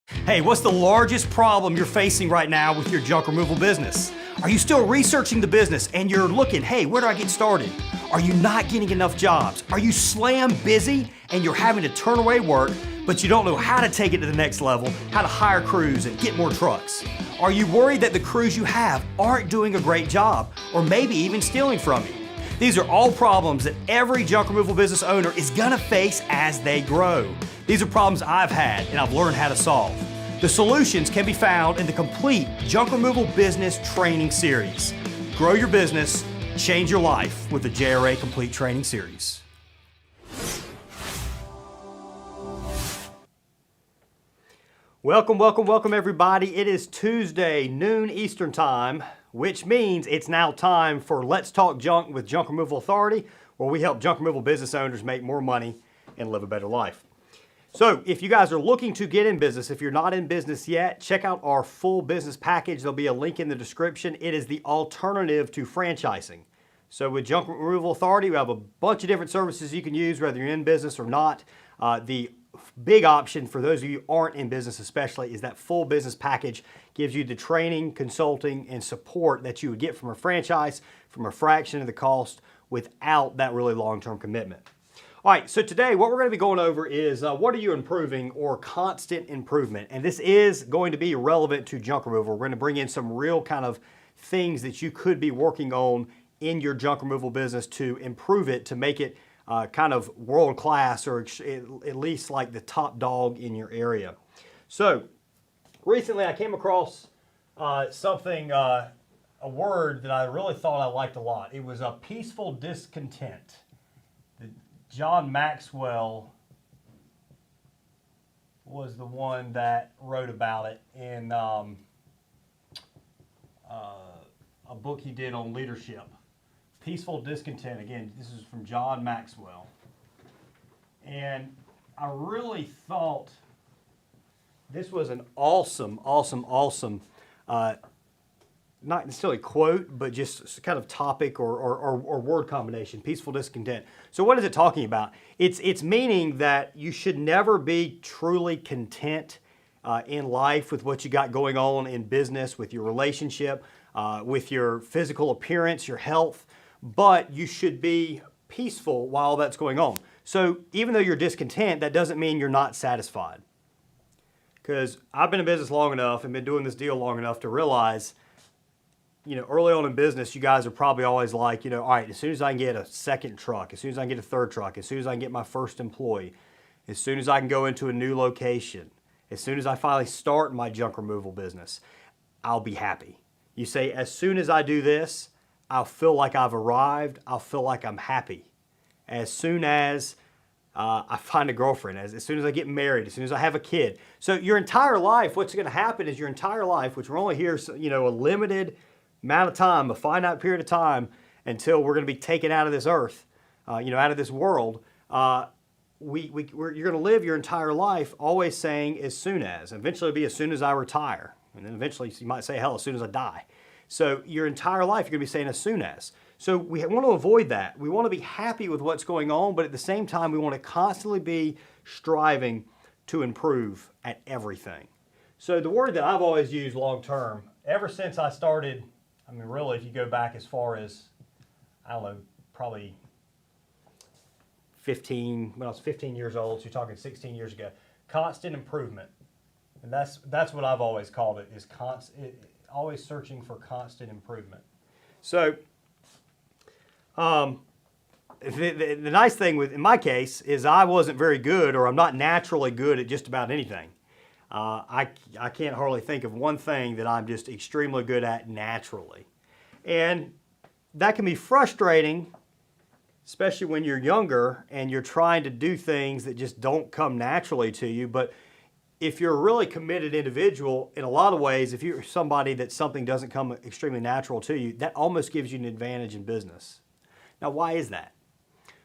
Hey, what's the largest problem you're facing right now with your junk removal business? Are you still researching the business and you're looking, hey, where do I get started? Are you not getting enough jobs? Are you slam busy and you're having to turn away work, but you don't know how to take it to the next level, how to hire crews and get more trucks? Are you worried that the crews you have aren't doing a great job or maybe even stealing from you? These are all problems that every junk removal business owner is gonna face as they grow. These are problems I've had and I've learned how to solve. The solutions can be found in the complete junk removal business training series. Grow your business, change your life with the JRA Complete Training Series. Welcome everybody. It is Tuesday, noon Eastern time, which means it's now time for Let's Talk Junk with Junk Removal Authority, where we help junk removal business owners make more money and live a better life. So if you guys are looking to get in business, if you're not in business yet, check out our full business package. There'll be a link in the description. It is the alternative to franchising. So with Junk Removal Authority, we have a bunch of different services you can use, whether you're in business or not. The big option for those of you who aren't in business especially is that full business package. Gives you the training, consulting, and support that you would get from a franchise, from a fraction of the cost, without that really long-term commitment. All right, so today what we're going to be going over is what are you improving or constant improvement. And this is going to be relevant to junk removal. We're going to bring in some real kind of things that you could be working on in your junk removal business to improve it, to make it kind of world class, or at least like the top dog in your area. So recently I came across something, a word that I really thought I liked a lot. It was a peaceful discontent. John Maxwell was the one that wrote about it in a book he did on leadership. Peaceful Discontent. Again, this is from John Maxwell. And I really thought this was an awesome, not necessarily quote, but just kind of topic or word combination, peaceful discontent. So what is it talking about? It's meaning that you should never be truly content in life with what you got going on in business, with your relationship, with your physical appearance, your health, but you should be peaceful while all that's going on. So even though you're discontent, that doesn't mean you're not satisfied. Because I've been in business long enough and been doing this deal long enough to realize, you know, early on in business, you guys are probably always like, you know, all right, as soon as I can get a second truck, as soon as I can get a third truck, as soon as I can get my first employee, as soon as I can go into a new location, as soon as I finally start my junk removal business, I'll be happy. You say, as soon as I do this, I'll feel like I've arrived, I'll feel like I'm happy. As soon as I find a girlfriend, as soon as I get married, as soon as I have a kid. So your entire life, what's going to happen is your entire life, which we're only here, you know, a limited amount of time, a finite period of time until we're going to be taken out of this earth, you know, out of this world. You're going to live your entire life always saying as soon as. Eventually it'll be as soon as I retire. And then eventually you might say, hell, as soon as I die. So your entire life you're going to be saying as soon as. So we want to avoid that. We want to be happy with what's going on, but at the same time we want to constantly be striving to improve at everything. So the word that I've always used long term, ever since I started, I mean, really, if you go back as far as, I don't know, probably 15, when I was 15 years old, so you're talking 16 years ago, constant improvement. And that's what I've always called it, is always searching for constant improvement. So, the nice thing in my case is I wasn't very good, or I'm not naturally good at just about anything. I can't hardly think of one thing that I'm just extremely good at naturally. And that can be frustrating, especially when you're younger and you're trying to do things that just don't come naturally to you. But if you're a really committed individual, in a lot of ways, if you're somebody that something doesn't come extremely natural to you, that almost gives you an advantage in business. Now, why is that?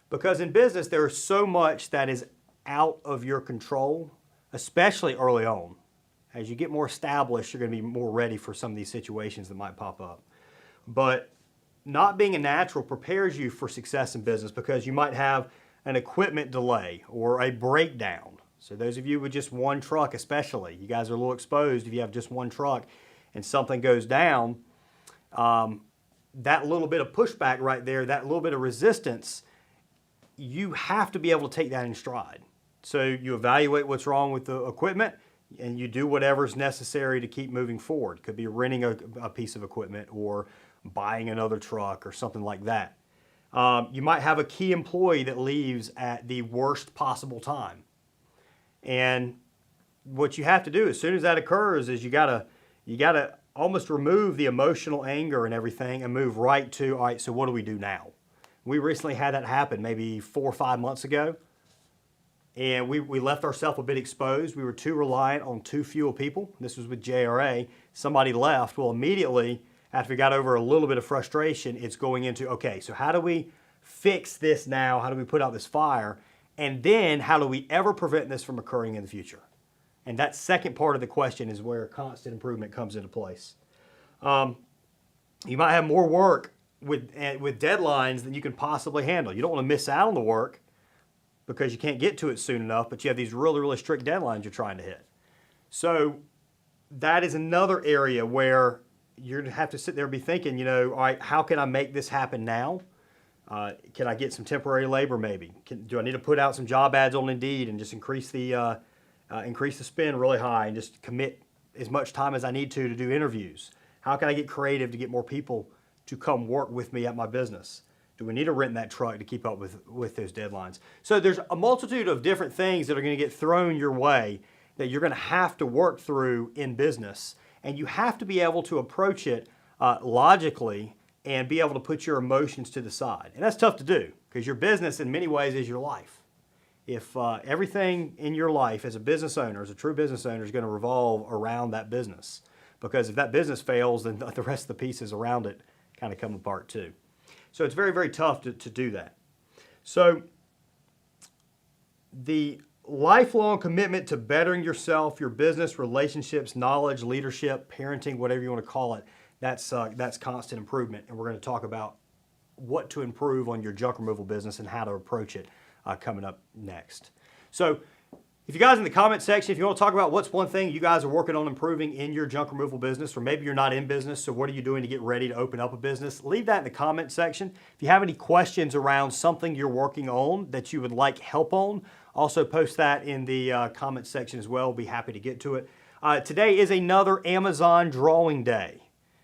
Because in business, there is so much that is out of your control, especially early on. As you get more established, you're going to be more ready for some of these situations that might pop up. But not being a natural prepares you for success in business, because you might have an equipment delay or a breakdown, So those of you with just one truck especially, you guys are a little exposed if you have just one truck and something goes down, that little bit of pushback right there, that little bit of resistance, you have to be able to take that in stride. So you evaluate what's wrong with the equipment and you do whatever's necessary to keep moving forward. Could be renting a piece of equipment or buying another truck or something like that. You might have a key employee that leaves at the worst possible time. And what you have to do as soon as that occurs is you gotta almost remove the emotional anger and everything and move right to, all right, so what do we do now? We recently had that happen maybe 4 or 5 months ago. And we left ourselves a bit exposed. We were too reliant on too few people. This was with JRA. Somebody left. Well, immediately after we got over a little bit of frustration, it's going into, okay, so how do we fix this now? How do we put out this fire? And then how do we ever prevent this from occurring in the future? And that second part of the question is where constant improvement comes into place. You might have more work with deadlines than you can possibly handle. You don't want to miss out on the work because you can't get to it soon enough, but you have these really, really strict deadlines you're trying to hit. So that is another area where you're going to have to sit there and be thinking, all right, how can I make this happen now? Can I get some temporary labor maybe? Do I need to put out some job ads on Indeed and just increase the spend really high and just commit as much time as I need to do interviews? How can I get creative to get more people to come work with me at my business? Do we need to rent that truck to keep up with those deadlines? So there's a multitude of different things that are going to get thrown your way that you're going to have to work through in business. And you have to be able to approach it logically and be able to put your emotions to the side. And that's tough to do because your business in many ways is your life. If everything in your life as a business owner, as a true business owner, is going to revolve around that business. Because if that business fails, then the rest of the pieces around it kind of come apart too. So it's very, very tough to do that. So the lifelong commitment to bettering yourself, your business, relationships, knowledge, leadership, parenting, whatever you want to call it, that's constant improvement. And we're going to talk about what to improve on your junk removal business and how to approach it coming up next. So if you guys in the comment section, if you want to talk about what's one thing you guys are working on improving in your junk removal business, or maybe you're not in business, so what are you doing to get ready to open up a business? Leave that in the comment section. If you have any questions around something you're working on that you would like help on, also post that in the comment section as well. We'll be happy to get to it. Today is another Amazon drawing day.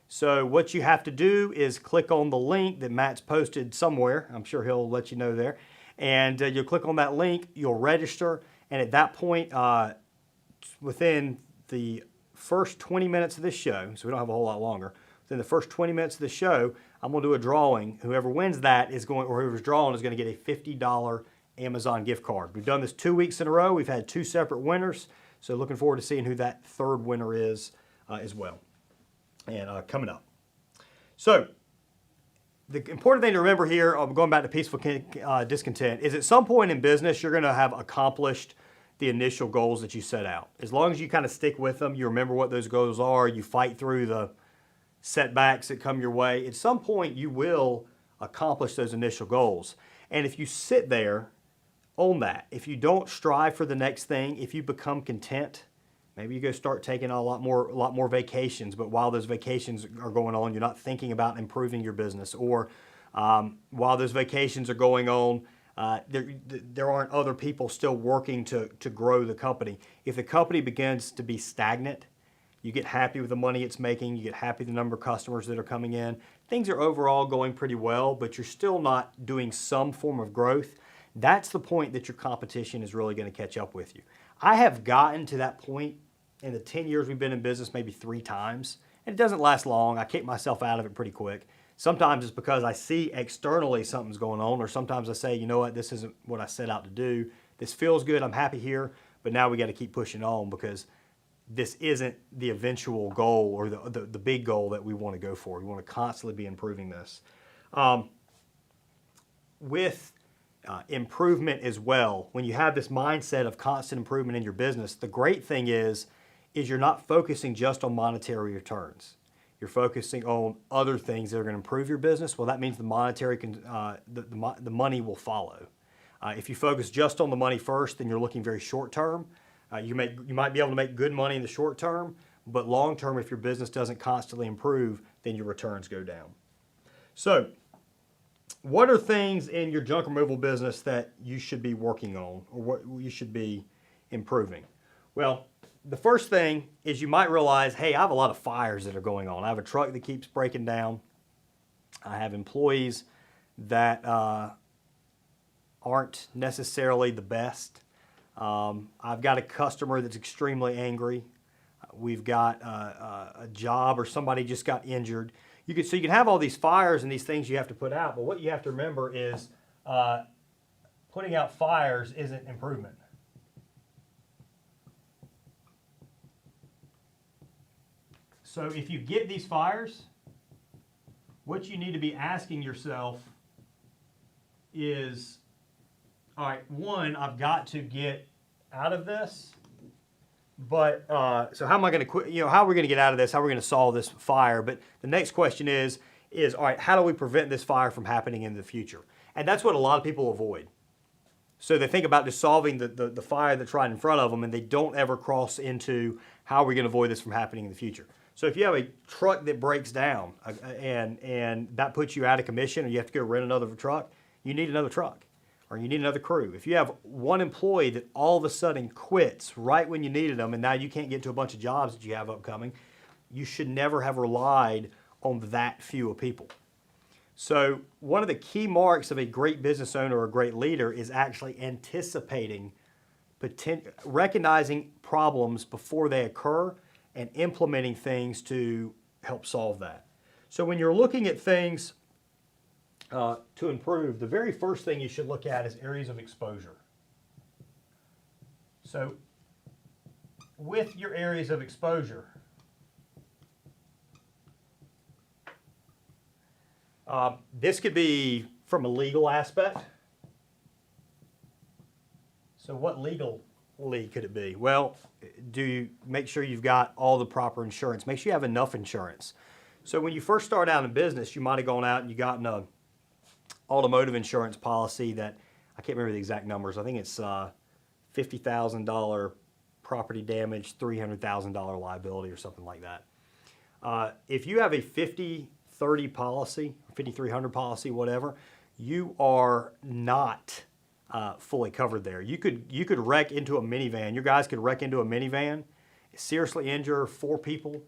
So what you have to do is click on the link that Matt's posted somewhere. I'm sure he'll let you know there. And you'll click on that link, you'll register. And at that point, within the first 20 minutes of this show, so we don't have a whole lot longer, within the first 20 minutes of the show, I'm going to do a drawing. Whoever wins that is going, or whoever's drawing is going to get a $50 Amazon gift card. We've done this 2 weeks in a row. We've had 2 separate winners. So looking forward to seeing who that third winner is as well. And coming up. So the important thing to remember here, going back to peaceful discontent, is at some point in business, you're going to have accomplished the initial goals that you set out. As long as you kind of stick with them, you remember what those goals are, you fight through the setbacks that come your way, at some point you will accomplish those initial goals. And if you sit there on that, if you don't strive for the next thing, if you become content, maybe you go start taking a lot more vacations, but while those vacations are going on, you're not thinking about improving your business. Or while those vacations are going on, there aren't other people still working to grow the company. If the company begins to be stagnant, you get happy with the money it's making, you get happy with the number of customers that are coming in, things are overall going pretty well, but you're still not doing some form of growth, that's the point that your competition is really going to catch up with you. I have gotten to that point in the 10 years we've been in business maybe 3 times, and it doesn't last long. I kick myself out of it pretty quick. Sometimes it's because I see externally something's going on, or sometimes I say, you know what, this isn't what I set out to do. This feels good, I'm happy here, but now we got to keep pushing on because this isn't the eventual goal or the big goal that we want to go for. We want to constantly be improving this. With improvement as well, when you have this mindset of constant improvement in your business, the great thing is you're not focusing just on monetary returns. You're focusing on other things that are going to improve your business. Well, that means the monetary the money will follow. If you focus just on the money first, then you're looking very short term. You might be able to make good money in the short term, but long term, if your business doesn't constantly improve, then your returns go down. So, what are things in your junk removal business that you should be working on, or what you should be improving? Well, the first thing is you might realize, hey, I have a lot of fires that are going on. I have a truck that keeps breaking down. I have employees that aren't necessarily the best. I've got a customer that's extremely angry. We've got a job, or somebody just got injured. So you can have all these fires and these things you have to put out, but what you have to remember is putting out fires isn't improvement. So if you get these fires, what you need to be asking yourself is, all right, one, I've got to get out of this. But so how am I going to quit? How are we going to get out of this? How are we going to solve this fire? But the next question is all right, how do we prevent this fire from happening in the future? And that's what a lot of people avoid. So they think about just solving the fire that's right in front of them, and they don't ever cross into how are we going to avoid this from happening in the future. So if you have a truck that breaks down and that puts you out of commission, or you have to go rent another truck, you need another truck. Or you need another crew. If you have one employee that all of a sudden quits right when you needed them, and now you can't get to a bunch of jobs that you have upcoming, you should never have relied on that few of people. So one of the key marks of a great business owner or a great leader is actually anticipating, recognizing problems before they occur, and implementing things to help solve that. So when you're looking at things to improve, the very first thing you should look at is areas of exposure. So with your areas of exposure, this could be from a legal aspect. So what legally could it be? Well, do you make sure you've got all the proper insurance? Make sure you have enough insurance. So when you first start out in business, you might have gone out and you gotten a automotive insurance policy that, I can't remember the exact numbers. I think it's $50,000 property damage, $300,000 liability, or something like that. If you have a 50/30 policy, 5300 policy, whatever, you are not fully covered there. You could wreck into a minivan. Your guys could wreck into a minivan, seriously injure 4 people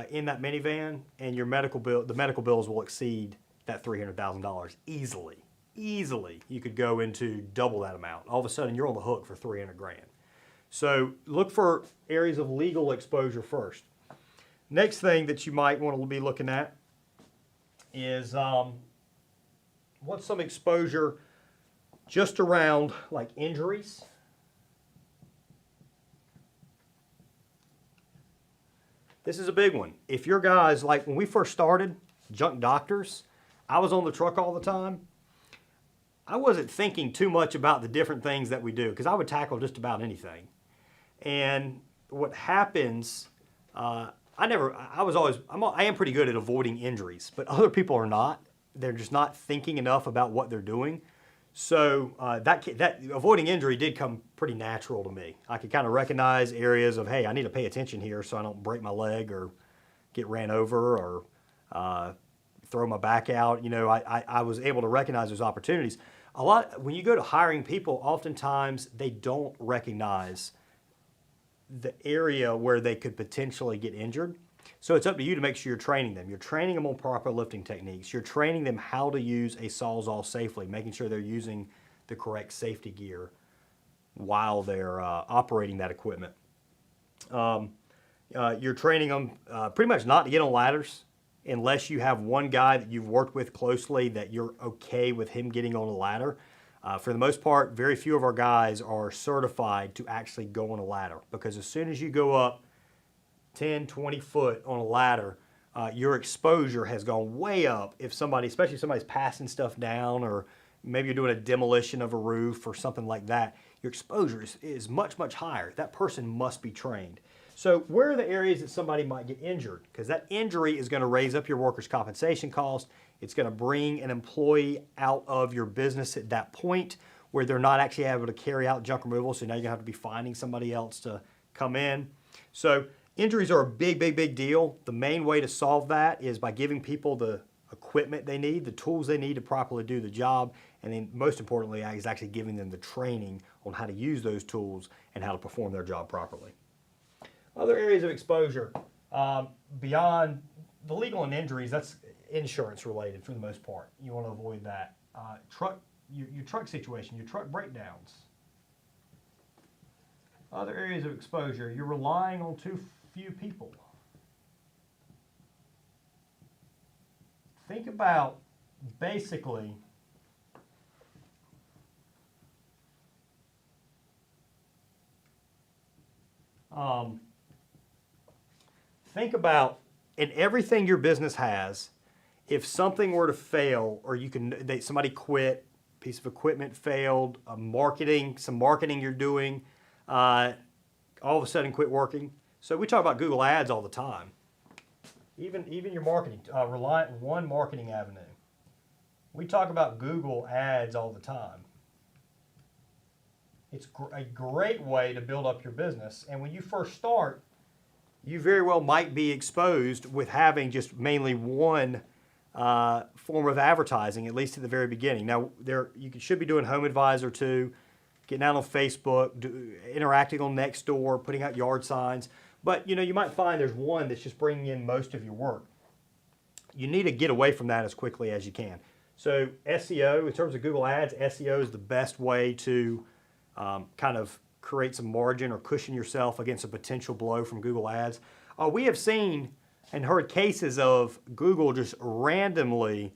in that minivan, and your medical bill, the medical bills will exceed that $300,000 easily. Easily, you could go into double that amount. All of a sudden, you're on the hook for $300 grand. So look for areas of legal exposure first. Next thing that you might want to be looking at is what's some exposure just around like injuries. This is a big one. If your guys, like when we first started, junk doctors, I was on the truck all the time. I wasn't thinking too much about the different things that we do because I would tackle just about anything. And what happens, I am pretty good at avoiding injuries, but other people are not. They're just not thinking enough about what they're doing. So that avoiding injury did come pretty natural to me. I could kind of recognize areas of, hey, I need to pay attention here so I don't break my leg or get ran over or throw my back out. I was able to recognize those opportunities. When you go to hiring people, oftentimes they don't recognize the area where they could potentially get injured. So it's up to you to make sure you're training them. You're training them on proper lifting techniques. You're training them how to use a Sawzall safely, making sure they're using the correct safety gear while they're operating that equipment. You're training them pretty much not to get on ladders unless you have one guy that you've worked with closely that you're okay with him getting on a ladder. For the most part, very few of our guys are certified to actually go on a ladder because as soon as you go up 10, 20 foot on a ladder, your exposure has gone way up. Especially if somebody's passing stuff down or maybe you're doing a demolition of a roof or something like that, your exposure is much, much higher. That person must be trained. So where are the areas that somebody might get injured? Because that injury is going to raise up your workers' compensation cost. It's going to bring an employee out of your business at that point, where they're not actually able to carry out junk removal. So now you're gonna have to be finding somebody else to come in. So injuries are a big, big, big deal. The main way to solve that is by giving people the equipment they need, the tools they need to properly do the job, and then most importantly is actually giving them the training on how to use those tools and how to perform their job properly. Other areas of exposure, beyond the legal and injuries, that's insurance related for the most part. You want to avoid that. Your truck situation, your truck breakdowns. Other areas of exposure, you're relying on too few people. Think about basically think about in everything your business has, if something were to fail or somebody quit, piece of equipment failed, some marketing you're doing, all of a sudden quit working. So we talk about Google Ads all the time. Even your marketing, rely on one marketing avenue. We talk about Google Ads all the time. It's a great way to build up your business. And when you first start, you very well might be exposed with having just mainly one form of advertising, at least at the very beginning. Now, you should be doing Home Advisor too, getting out on Facebook, interacting on Nextdoor, putting out yard signs. But you might find there's one that's just bringing in most of your work. You need to get away from that as quickly as you can. So SEO, in terms of Google Ads, SEO is the best way to kind of create some margin or cushion yourself against a potential blow from Google Ads. We have seen and heard cases of Google just randomly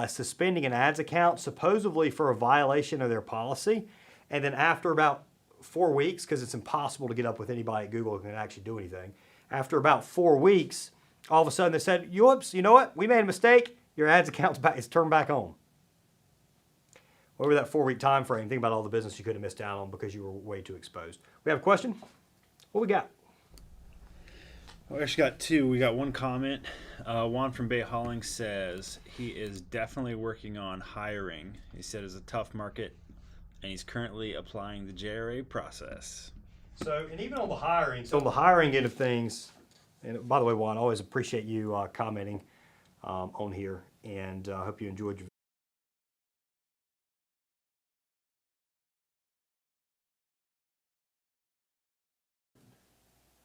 suspending an ads account, supposedly for a violation of their policy. And then after about 4 weeks, because it's impossible to get up with anybody at Google who can actually do anything, after about 4 weeks, all of a sudden they said, "Whoops, you know what? We made a mistake. Your ads account is turned back on." Over that 4-week time frame, think about all the business you could have missed out on because you were way too exposed. We have a question? What we got? We actually got two. We got one comment. Juan from Bay Hauling says he is definitely working on hiring. He said it's a tough market, and he's currently applying the JRA process. So, and even on the hiring end of things, and by the way, Juan, I always appreciate you commenting on here, and I hope you enjoyed your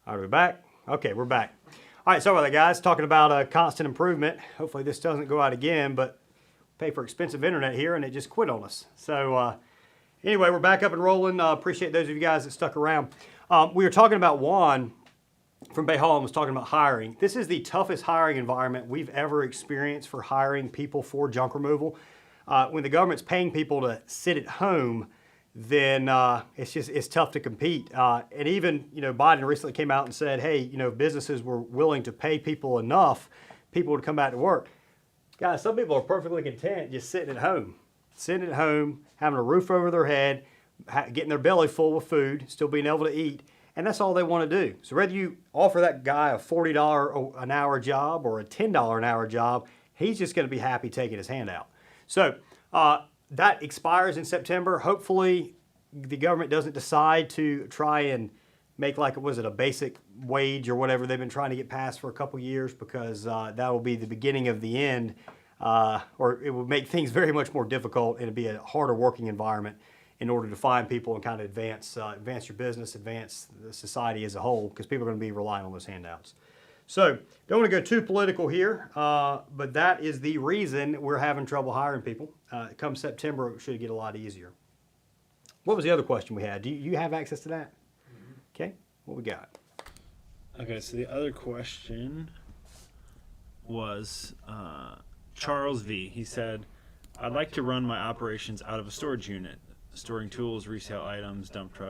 All right, we're back? Okay, we're back. All right, sorry about that, guys. Talking about constant improvement. Hopefully this doesn't go out again, but pay for expensive internet here, and it just quit on us. So anyway, we're back up and rolling. Appreciate those of you guys that stuck around. We were talking about Juan from Bay Hall and was talking about hiring. This is the toughest hiring environment we've ever experienced for hiring people for junk removal. When the government's paying people to sit at home, then it's tough to compete. And even Biden recently came out and said, hey, if businesses were willing to pay people enough, people would come back to work. Guys, some people are perfectly content just sitting at home, having a roof over their head, getting their belly full of food, still being able to eat, and that's all they want to do. So whether you offer that guy a $40 an hour job or a $10 an hour job, he's just going to be happy taking his hand out. So that expires in September. Hopefully the government doesn't decide to try and make a basic wage or whatever they've been trying to get passed for a couple years, because that will be the beginning of the end, or it will make things very much more difficult, and it'll be a harder working environment in order to find people and kind of advance your business, advance the society as a whole, because people are going to be relying on those handouts. So, don't want to go too political here, but that is the reason we're having trouble hiring people. Come September, it should get a lot easier. What was the other question we had? Do you have access to that? Mm-hmm. Okay, what we got? Okay, so the other question was Charles V. He said, I'd like to run my operations out of a storage unit, storing tools, resale items, dump trucks.